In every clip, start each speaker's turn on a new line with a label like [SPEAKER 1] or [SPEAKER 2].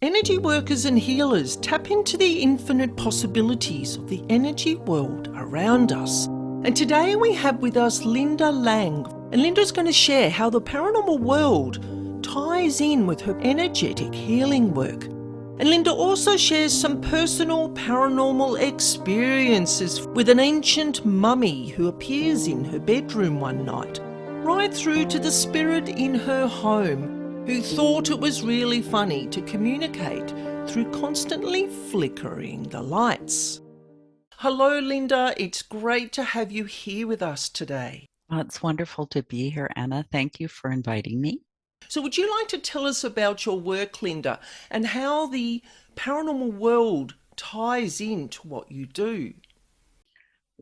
[SPEAKER 1] Energy workers and healers tap into the infinite possibilities of the energy world around us. And today we have with us Linda Lang. And Linda's going to share how the paranormal world ties in with her energetic healing work. And Linda also shares some personal paranormal experiences with an ancient mummy who appears in her bedroom one night, right through to the spirit in her home who thought it was really funny to communicate through constantly flickering the lights. Hello, Linda. It's great to have you here with us today.
[SPEAKER 2] It's wonderful to be here, Anna. Thank you for inviting me.
[SPEAKER 1] So would you like to tell us about your work, Linda, and how the paranormal world ties into what you do?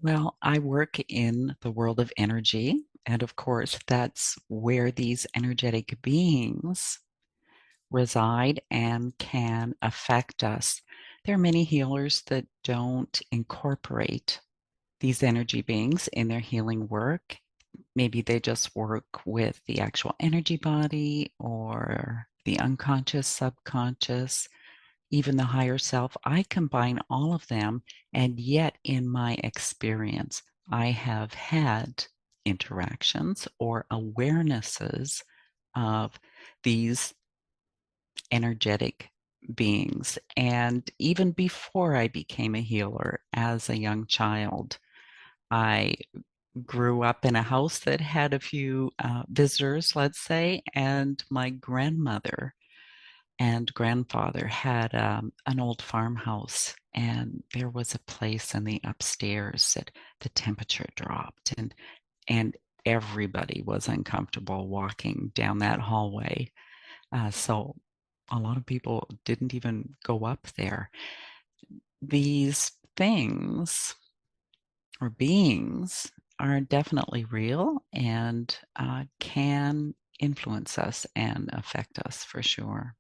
[SPEAKER 2] Well, I work in the world of energy, and of course, that's where these energetic beings reside and can affect us. There are many healers that don't incorporate these energy beings in their healing work. Maybe they just work with the actual energy body or the unconscious, subconscious, even the higher self. I combine all of them, and yet in my experience, I have had interactions or awarenesses of these energetic beings. And even before I became a healer as a young child, I grew up in a house that had a few visitors, let's say, and my grandmother and grandfather had an old farmhouse, and there was a place in the upstairs that the temperature dropped, and everybody was uncomfortable walking down that hallway. So a lot of people didn't even go up there. These things or beings are definitely real and can influence us and affect us for sure.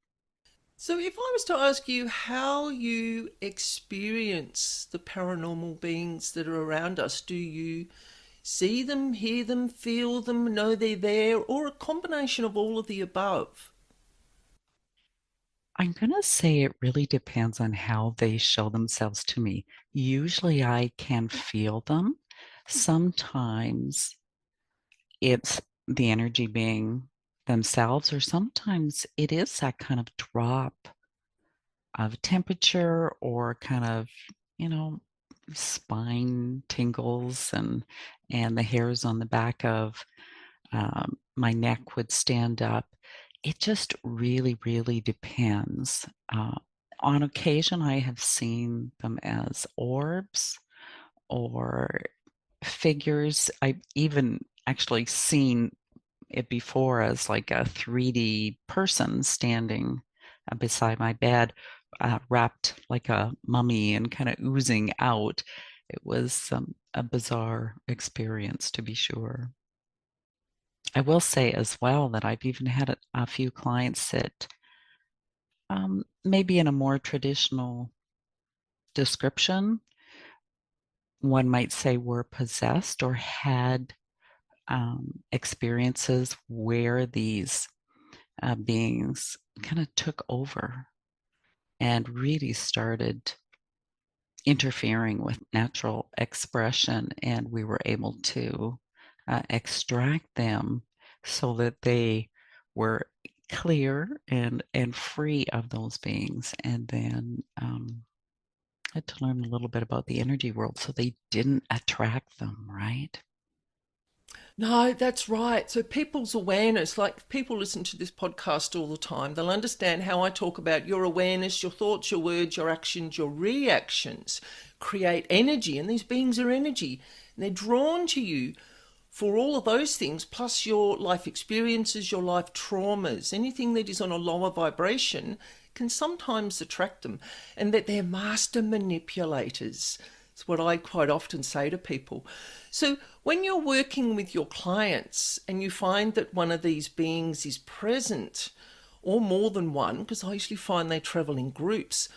[SPEAKER 1] So if I was to ask you how you experience the paranormal beings that are around us, do you see them, hear them, feel them, know they're there, or a combination of all of the above?
[SPEAKER 2] I'm going to say it really depends on how they show themselves to me. Usually I can feel them. Sometimes it's the energy being themselves, or sometimes it is that kind of drop of temperature or kind of, you know, spine tingles and the hairs on the back of my neck would stand up. It just really, really depends. On occasion, I have seen them as orbs or figures. I've even actually seen it before as like a 3D person standing beside my bed, wrapped like a mummy and kind of oozing out. It was a bizarre experience, to be sure. I will say as well that I've even had a few clients that maybe in a more traditional description, one might say were possessed or had experiences where these beings kind of took over and really started interfering with natural expression, and we were able to extract them so that they were clear and free of those beings. And then I had to learn a little bit about the energy world so they didn't attract them, right?
[SPEAKER 1] No, that's right. So people's awareness, like people listen to this podcast all the time, they'll understand how I talk about your awareness, your thoughts, your words, your actions, your reactions create energy. And these beings are energy. And they're drawn to you for all of those things, plus your life experiences, your life traumas, anything that is on a lower vibration can sometimes attract them. And that they're master manipulators. It's what I quite often say to people. So when you're working with your clients and you find that one of these beings is present, or more than one, because I usually find they travel in groups,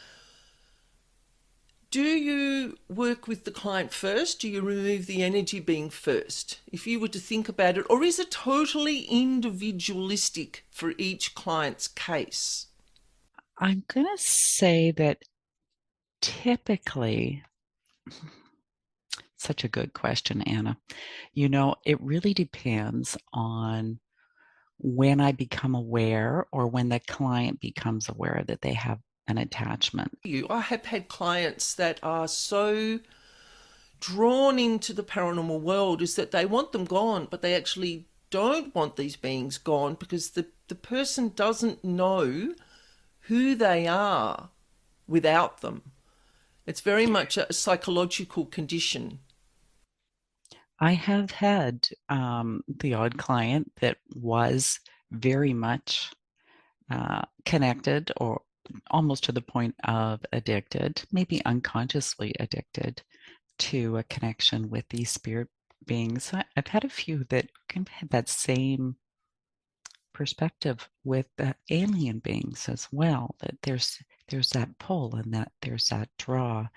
[SPEAKER 1] do you work with the client first? Do you remove the energy being first? If you were to think about it, or is it totally individualistic for each client's case?
[SPEAKER 2] I'm going to say that typically, such a good question, Anna. It really depends on when I become aware or when the client becomes aware that they have an attachment.
[SPEAKER 1] I have had clients that are so drawn into the paranormal world is that they want them gone, but they actually don't want these beings gone because the person doesn't know who they are without them. It's very much a psychological condition.
[SPEAKER 2] I have had the odd client that was very much connected or almost to the point of addicted, maybe unconsciously addicted to a connection with these spirit beings. I've had a few that kind of had that same perspective with the alien beings as well, that there's that pull and that there's that draw.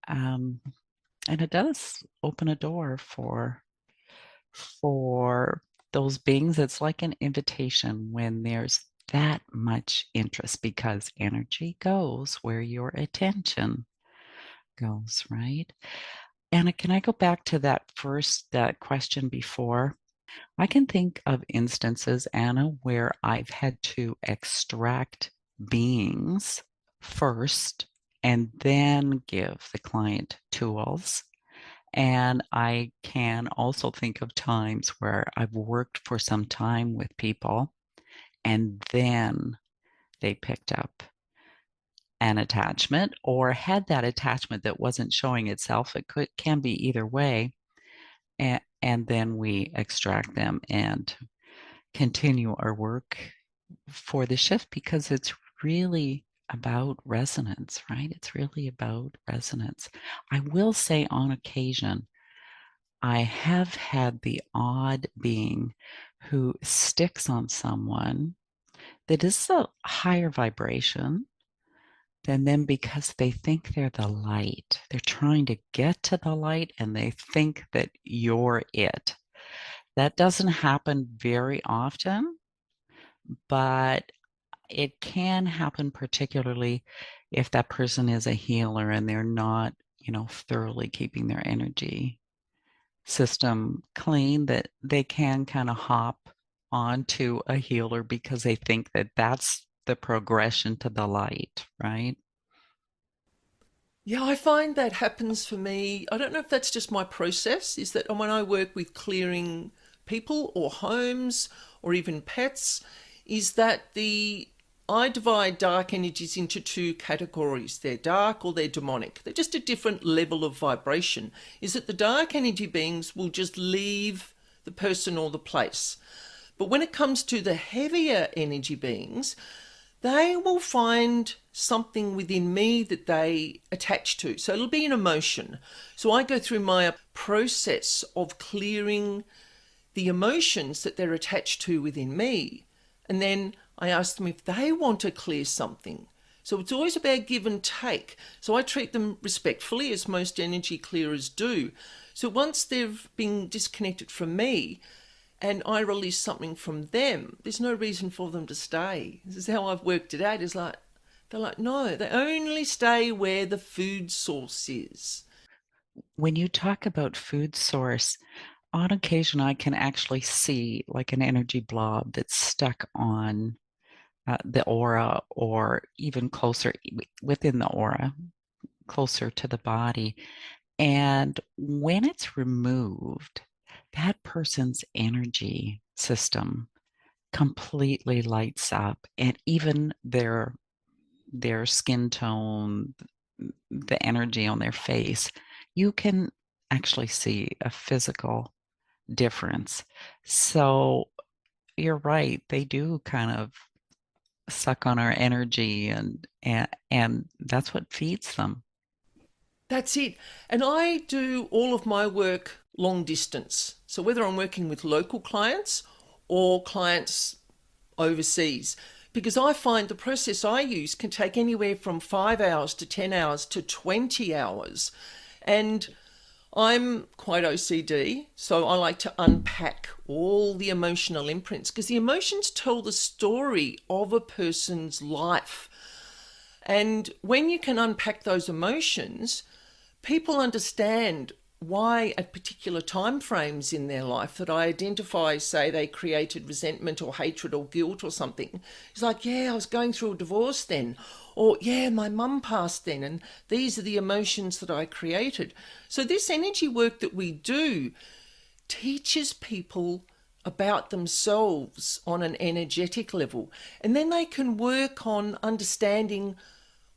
[SPEAKER 2] Um, and it does open a door for those beings. It's like an invitation when there's that much interest because energy goes where your attention goes, right? Anna, can I go back to that question before? I can think of instances, Anna, where I've had to extract beings first and then give the client tools. And I can also think of times where I've worked for some time with people and then they picked up an attachment or had that attachment that wasn't showing itself. Can be either way. And then we extract them and continue our work for the shift because it's really about resonance, right? It's really about resonance. I will say on occasion, I have had the odd being who sticks on someone that is a higher vibration than them because they think they're the light. They're trying to get to the light and they think that you're it. That doesn't happen very often, but it can happen particularly if that person is a healer and they're not, thoroughly keeping their energy system clean, that they can kind of hop onto a healer because they think that that's the progression to the light, right?
[SPEAKER 1] Yeah, I find that happens for me. I don't know if that's just my process, is that when I work with clearing people or homes or even pets, is that the I divide dark energies into two categories. They're dark or they're demonic. They're just a different level of vibration. Is that the dark energy beings will just leave the person or the place. But when it comes to the heavier energy beings, they will find something within me that they attach to. So it'll be an emotion. So I go through my process of clearing the emotions that they're attached to within me. And then I ask them if they want to clear something. So it's always about give and take. So I treat them respectfully, as most energy clearers do. So once they've been disconnected from me, and I release something from them, there's no reason for them to stay. This is how I've worked it out. Is like they're like, no, they only stay where the food source is.
[SPEAKER 2] When you talk about food source, on occasion I can actually see like an energy blob that's stuck on the aura or even closer within the aura, closer to the body. And when it's removed, that person's energy system completely lights up, and even their skin tone, the energy on their face, you can actually see a physical difference. So you're right, they do kind of suck on our energy and that's what feeds them.
[SPEAKER 1] That's it. And I do all of my work long distance. So whether I'm working with local clients or clients overseas, because I find the process I use can take anywhere from 5 hours to 10 hours to 20 hours. And I'm quite OCD, so I like to unpack all the emotional imprints because the emotions tell the story of a person's life. And when you can unpack those emotions, people understand why at particular time frames in their life that I identify, say they created resentment or hatred or guilt or something. It's like, yeah, I was going through a divorce then, or yeah, my mum passed then, and these are the emotions that I created. So this energy work that we do teaches people about themselves on an energetic level, and then they can work on understanding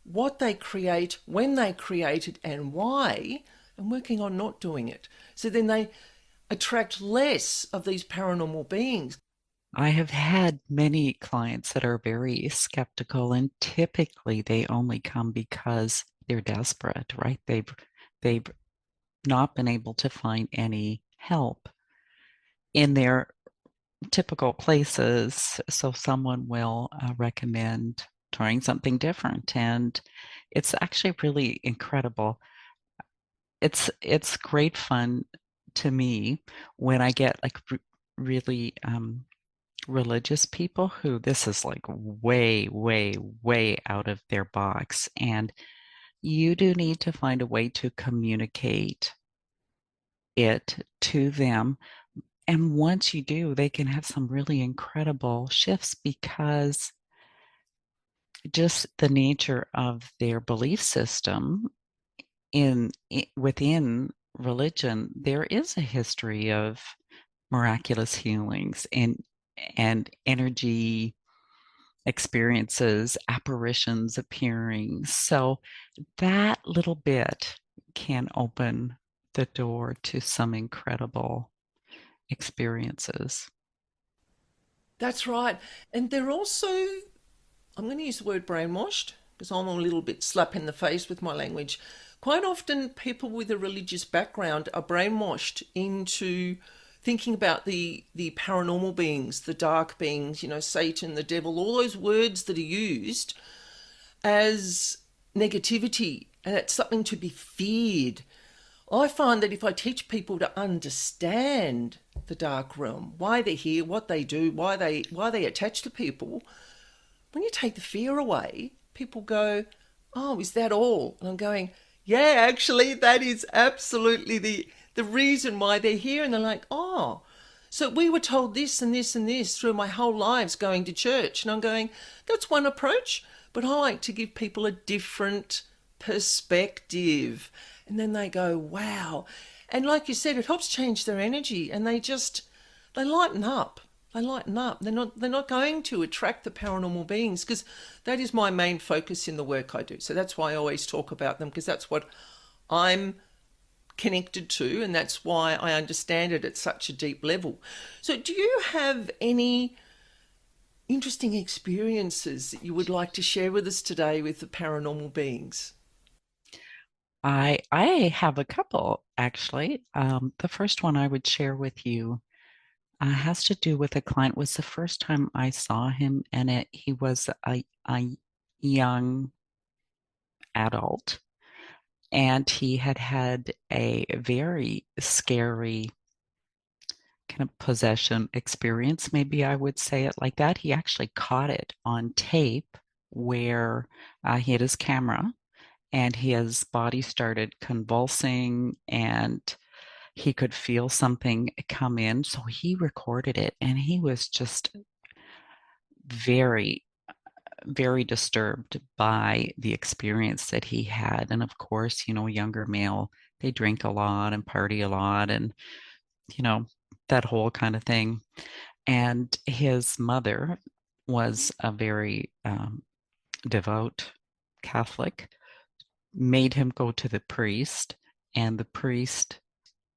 [SPEAKER 1] what they create, when they create it, and why, and working on not doing it. So then they attract less of these paranormal beings.
[SPEAKER 2] I have had many clients that are very skeptical, and typically they only come because they're desperate, right? They've not been able to find any help in their typical places. So someone will recommend trying something different, and it's actually really incredible. It's great fun to me when I get like really religious people who this is like way, way, way out of their box. And you do need to find a way to communicate it to them. And once you do, they can have some really incredible shifts because just the nature of their belief system within religion, there is a history of miraculous healings and energy experiences, apparitions appearing. So that little bit can open the door to some incredible experiences.
[SPEAKER 1] That's right. And they're also, I'm going to use the word brainwashed because I'm a little bit slap in the face with my language. Quite often, people with a religious background are brainwashed into thinking about the paranormal beings, the dark beings, Satan, the devil, all those words that are used as negativity, and it's something to be feared. I find that if I teach people to understand the dark realm, why they're here, what they do, why they attach to people, when you take the fear away, people go, "Oh, is that all?" And I'm going, "Yeah, actually, that is absolutely the reason why they're here." And they're like, "Oh, so we were told this and this and this through my whole lives going to church." And I'm going, "That's one approach, but I like to give people a different perspective." And then they go, "Wow." And like you said, it helps change their energy, and they lighten up. They lighten up. They're not going to attract the paranormal beings, because that is my main focus in the work I do. So that's why I always talk about them, because that's what I'm connected to, and that's why I understand it at such a deep level. So do you have any interesting experiences that you would like to share with us today with the paranormal beings?
[SPEAKER 2] I have a couple actually. The first one I would share with you has to do with a client. Was the first time I saw him, and he was a young adult, and he had had a very scary kind of possession experience. Maybe I would say it like that. He actually caught it on tape where he had his camera and his body started convulsing and he could feel something come in. So he recorded it and he was just very, very disturbed by the experience that he had. And of course, younger male, they drink a lot and party a lot and, you know, that whole kind of thing. And his mother was a very devout Catholic, made him go to the priest, and the priest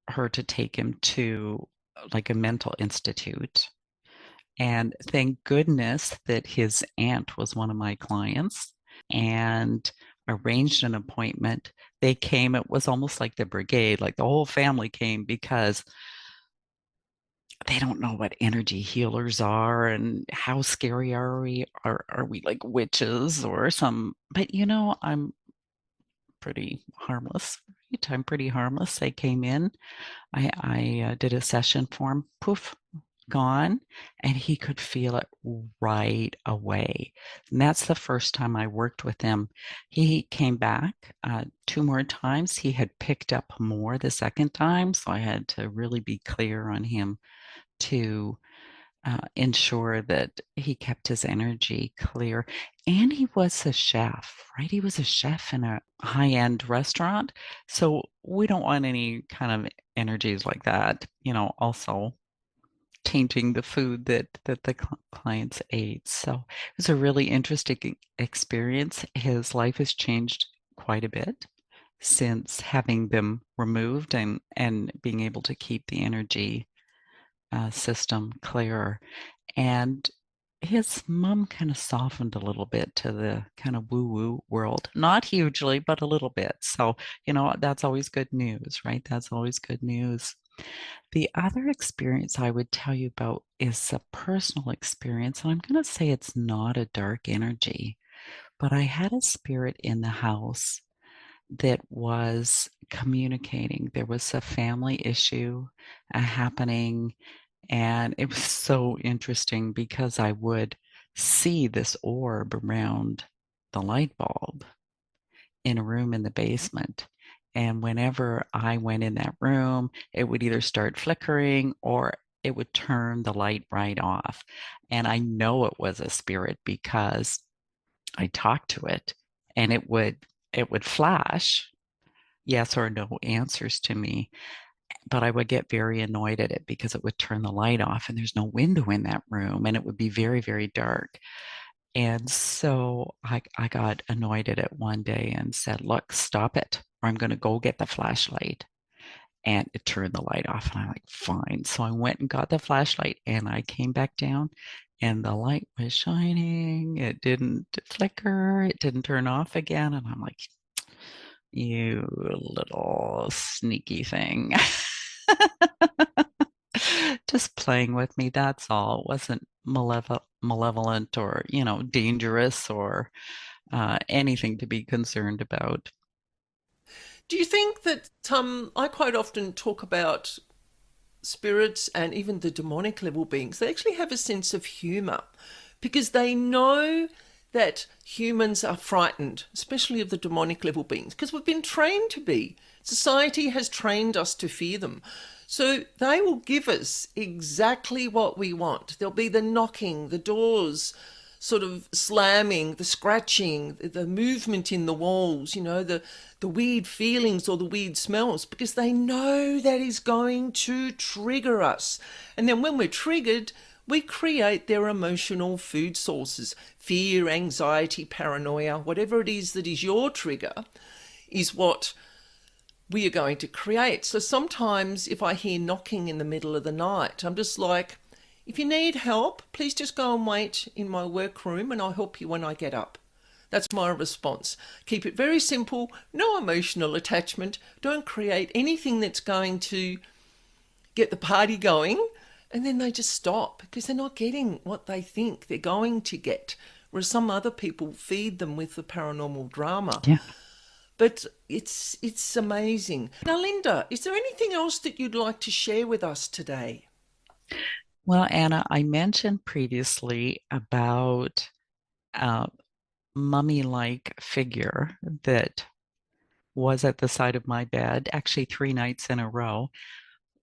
[SPEAKER 2] her to take him to like a mental institute. And thank goodness that his aunt was one of my clients and arranged an appointment. They came, it was almost like the brigade, like the whole family came because they don't know what energy healers are and how scary are we? Are we like witches or some? But I'm pretty harmless. Right? I'm pretty harmless. They came in. I did a session for him. Poof. gone, and he could feel it right away. And that's the first time I worked with him. He came back two more times. He had picked up more the second time, so I had to really be clear on him to ensure that he kept his energy clear. And he was a chef, right? He was a chef in a high-end restaurant. So we don't want any kind of energies like that, also tainting the food that the clients ate. So it was a really interesting experience. His life has changed quite a bit since having them removed and being able to keep the energy system clearer. And his mom kind of softened a little bit to the kind of woo-woo world. Not hugely, but a little bit. So, that's always good news, right? That's always good news. The other experience I would tell you about is a personal experience, and I'm going to say it's not a dark energy, but I had a spirit in the house that was communicating. There was a family issue happening, and it was so interesting because I would see this orb around the light bulb in a room in the basement. And whenever I went in that room, it would either start flickering or it would turn the light right off. And I know it was a spirit because I talked to it and it would flash yes or no answers to me, but I would get very annoyed at it because it would turn the light off and there's no window in that room and it would be very, very dark. And so I got annoyed at it one day and said, look, stop it, or I'm going to go get the flashlight. And it turned the light off. And I'm like, fine. So I went and got the flashlight and I came back down and the light was shining. It didn't flicker. It didn't turn off again. And I'm like, you little sneaky thing. Just playing with me, that's all. It wasn't malevolent or, dangerous or anything to be concerned about.
[SPEAKER 1] Do you think that I quite often talk about spirits and even the demonic level beings, they actually have a sense of humor because they know that humans are frightened, especially of the demonic level beings, because we've been trained to be. Society has trained us to fear them. So they will give us exactly what we want. There'll be the knocking, the doors sort of slamming, the scratching, the movement in the walls, the weird feelings or the weird smells, because they know that is going to trigger us. And then when we're triggered, we create their emotional food sources. Fear, anxiety, paranoia, whatever it is that is your trigger, is what we are going to create. So sometimes if I hear knocking in the middle of the night, I'm just like, if you need help, please just go and wait in my workroom and I'll help you when I get up. That's my response. Keep it very simple, no emotional attachment. Don't create anything that's going to get the party going. And then they just stop because they're not getting what they think they're going to get. Whereas some other people feed them with the paranormal drama.
[SPEAKER 2] Yeah.
[SPEAKER 1] But it's amazing. Now, Linda, is there anything else that you'd like to share with us today?
[SPEAKER 2] Well, Anna, I mentioned previously about a mummy-like figure that was at the side of my bed, actually 3 nights in a row.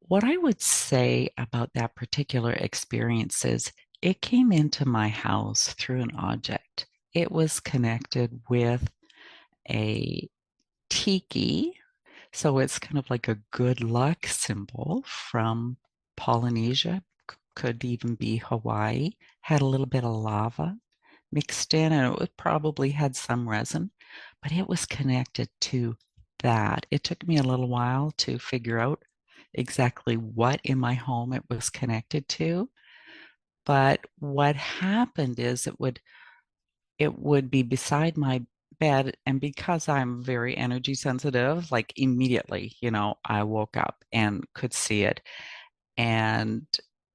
[SPEAKER 2] What I would say about that particular experience is it came into my house through an object. It was connected with a tiki. So it's kind of like a good luck symbol from Polynesia, could even be Hawaii. Had a little bit of lava mixed in, and it probably had some resin, but it was connected to that. It took me a little while to figure out exactly what in my home it was connected to. But what happened is it would be beside my bed, and because I'm very energy sensitive, like immediately, I woke up and could see it, and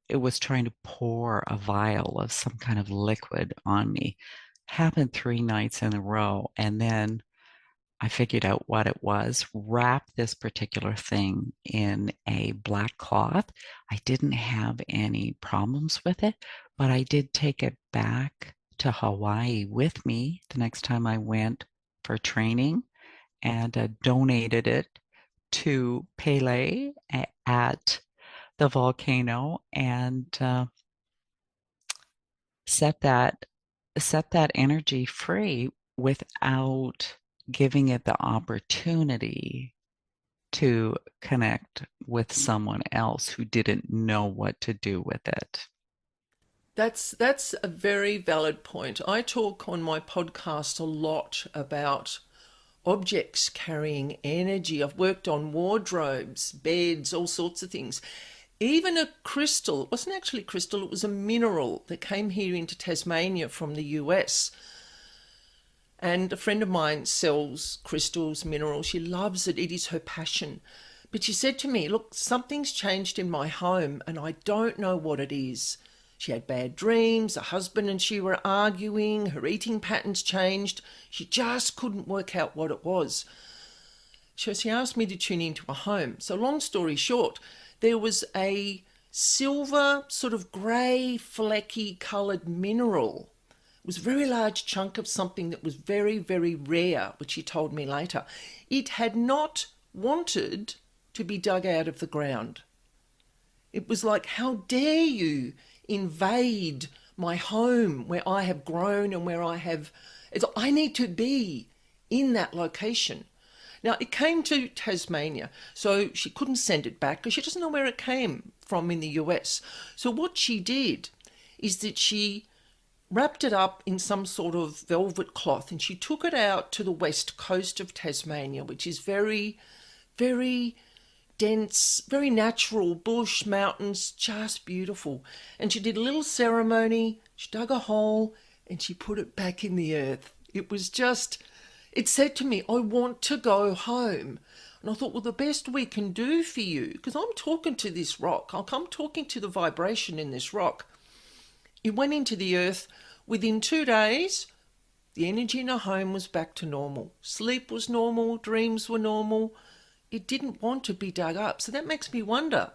[SPEAKER 2] it was trying to pour a vial of some kind of liquid on me. Happened 3 nights in a row, and then I figured out what it was, wrapped this particular thing in a black cloth. I didn't have any problems with it, but I did take it back to Hawaii with me the next time I went for training and donated it to Pele at the volcano and set that set that energy free without giving it the opportunity to connect with someone else who didn't know what to do with it.
[SPEAKER 1] That's a very valid point. I talk on my podcast a lot about objects carrying energy. I've worked on wardrobes, beds, all sorts of things. Even a crystal, it wasn't actually crystal, it was a mineral that came here into Tasmania from the US. And a friend of mine sells crystals, minerals. She loves it. It is her passion. But she said to me, look, something's changed in my home and I don't know what it is. She had bad dreams. Her husband and she were arguing. Her eating patterns changed. She just couldn't work out what it was. So she asked me to tune into a home. So long story short, there was a silver, sort of grey, flecky coloured mineral. It was a very large chunk of something that was very, very rare, which he told me later. It had not wanted to be dug out of the ground. It was like, how dare you invade my home where I have grown and where I need to be in that location. Now, it came to Tasmania, so she couldn't send it back because she doesn't know where it came from in the US. So what she did is that she wrapped it up in some sort of velvet cloth and she took it out to the west coast of Tasmania, which is very, very dense, very natural bush, mountains, just beautiful. And she did a little ceremony, she dug a hole and she put it back in the earth. It was just, it said to me, I want to go home. And I thought, well, the best we can do for you, because I'm talking to this rock, I'm talking to the vibration in this rock. It went into the earth. Within 2 days, the energy in her home was back to normal. Sleep was normal, dreams were normal. It didn't want to be dug up. So that makes me wonder,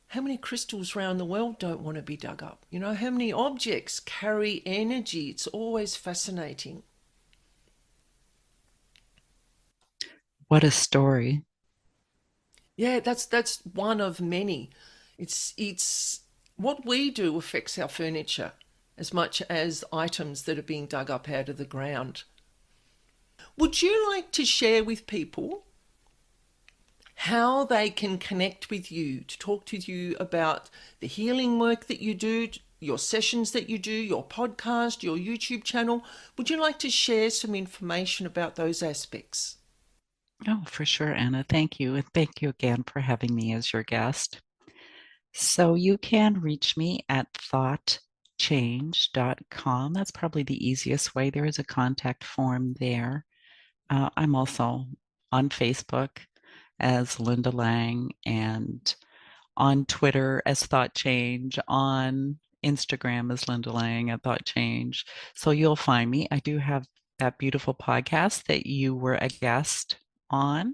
[SPEAKER 1] how many crystals around the world don't want to be dug up? You know, how many objects carry energy? It's always fascinating.
[SPEAKER 2] What a story.
[SPEAKER 1] Yeah, that's one of many. It's what we do affects our furniture as much as items that are being dug up out of the ground. Would you like to share with people how they can connect with you, to talk to you about the healing work that you do, your sessions that you do, your podcast, your YouTube channel? Would you like to share some information about those aspects?
[SPEAKER 2] Oh, for sure, Anna. Thank you. And thank you again for having me as your guest. So you can reach me at thoughtchange.com. That's probably the easiest way. There is a contact form there. I'm also on Facebook as Linda Lang and on Twitter as Thought Change, on Instagram as Linda Lang at Thought Change. So you'll find me. I do have that beautiful podcast that you were a guest on.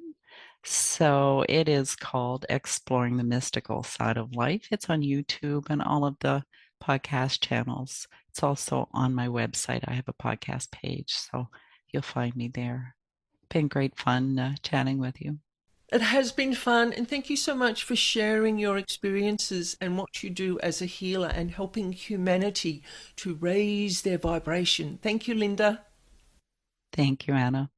[SPEAKER 2] So it is called Exploring the Mystical Side of Life. It's on YouTube and all of the podcast channels. It's also on my website. I have a podcast page, so you'll find me there. Been great fun chatting with you.
[SPEAKER 1] It has been fun, and thank you so much for sharing your experiences and what you do as a healer and helping humanity to raise their vibration. Thank you, Linda.
[SPEAKER 2] Thank you, Anna.